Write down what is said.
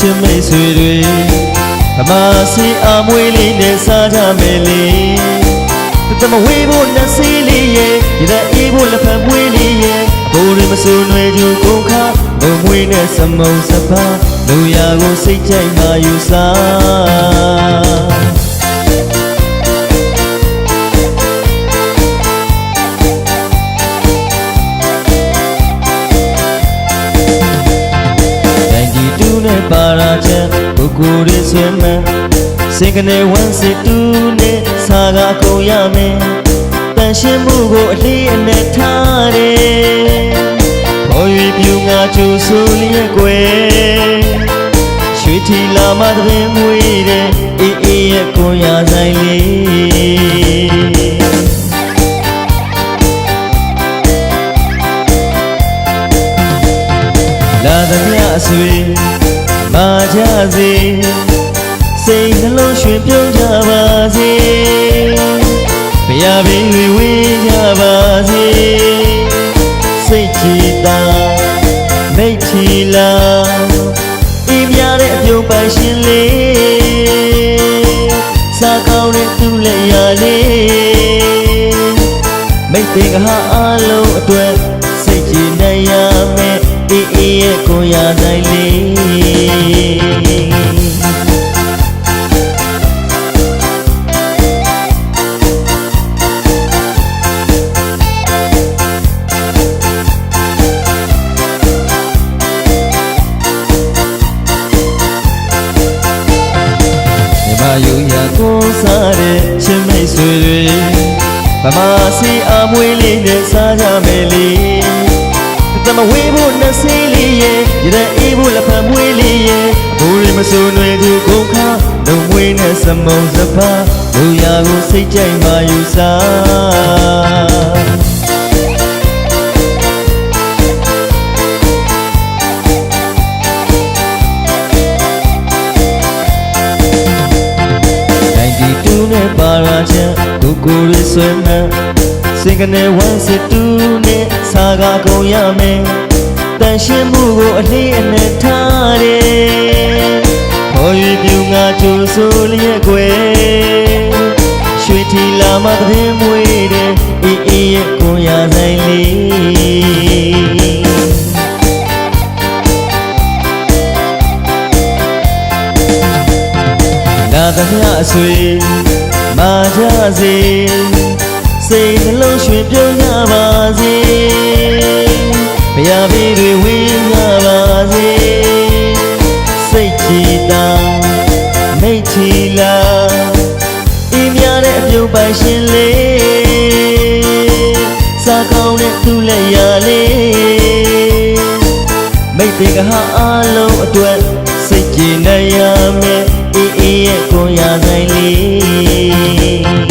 ချစ်မိတ်ဆွေတွေဗမာစီအမွေလေးနဲ့စားကြမယ်လေတမဝေးဖို့နှစီလေးရဲ့ဒီတဲ့အေးဖို့လက်ဖက်မွေးလေးရဲ့ဘိုးရမဆူနွယ်ကျူကုန်ခါဘုံမွေးနဲ့စမုံစပါလူရာကိုစိတ်ကြိုက်မှယူစားပါရာချန်ကိုကိုရဆွေမန်စင်ကနေဝမ်းစစ်တူနဲ့စာကားကုန်ရမယ်တန်ရှင်းမှုကိုအလေးအနက်ထားတယ်ပေါ်ရွေပြူငါကျူဆူလျက်ကွယ်ရွှေထီလာမသဘင်မွေးတဲ့အေးအေးရဲ့ကိုရဆိုင်လေးလာသမျှအဆွေမာကြစေစိတ်နှလုံးရွှင်ပြုံးကြပါစေဘုရားဘေးတွေဝေးကြပါစေစိတ်ကြည်သာမိတ်ချီလာအေးမြတဲ့အပြုံးပိုင်ရှင်လေးစားကောင်းတဲ့သူလက်ရလေးမိတ်သင်္ကာအားလုံးအတွက်စိတ်ကြည်နိုင်ရမယ်အေးအေးရဲ့ကိုရနိုင်လေးယူရကိုစားတဲ့ချင်းမိတ်ဆွေတွေဗမာစီအမွေလေးနဲ့စားကြမယ်လေတမဝေးဖို့နှစီလေးရဲ့ရတဲ့အေးဖို့လက်ဖက်မွေးလေးရဲ့ဘိုးရမဆူနွယ်သူကုန်ခါလုံးမွေးနဲ့စမုံစပါလူရာကိုစိတ်ကြိုက်မှယူစားပါရာချန်ကိုကိုရဆွေမန်စင်ကနေဝမ်းစစ်တူနဲ့စာကားကုန်ရမယ်တန်ရှင်းမှုကိုအလေးအနက်ထားတယ်ခေါ်ရွေပြူငါကျူဆူလျက်ကွယ်ရွှေထီလာမသဘင်မွေးတဲ့အေးအေးရဲ့ကိုရဆိုင်လေးလာသမျှအဆွေမာကြစေစိတ်နှလုံးရွှင်ပြုံးကြပါစေဘုရားဘေးတွေဝေးကြပါစေစိတ်ကြည်သာမိတ်ချီလာအေးမြတဲ့အပြုံးပိုင်ရှင်လေးစားကောင်းတဲ့သူလက်ရလေးမိတ်သင်္ကာအားလုံးအတွက်စိတ်ကြည်နိုင်ရမယ်အေးအေးရဲ့ကိုရဆိုင်လေး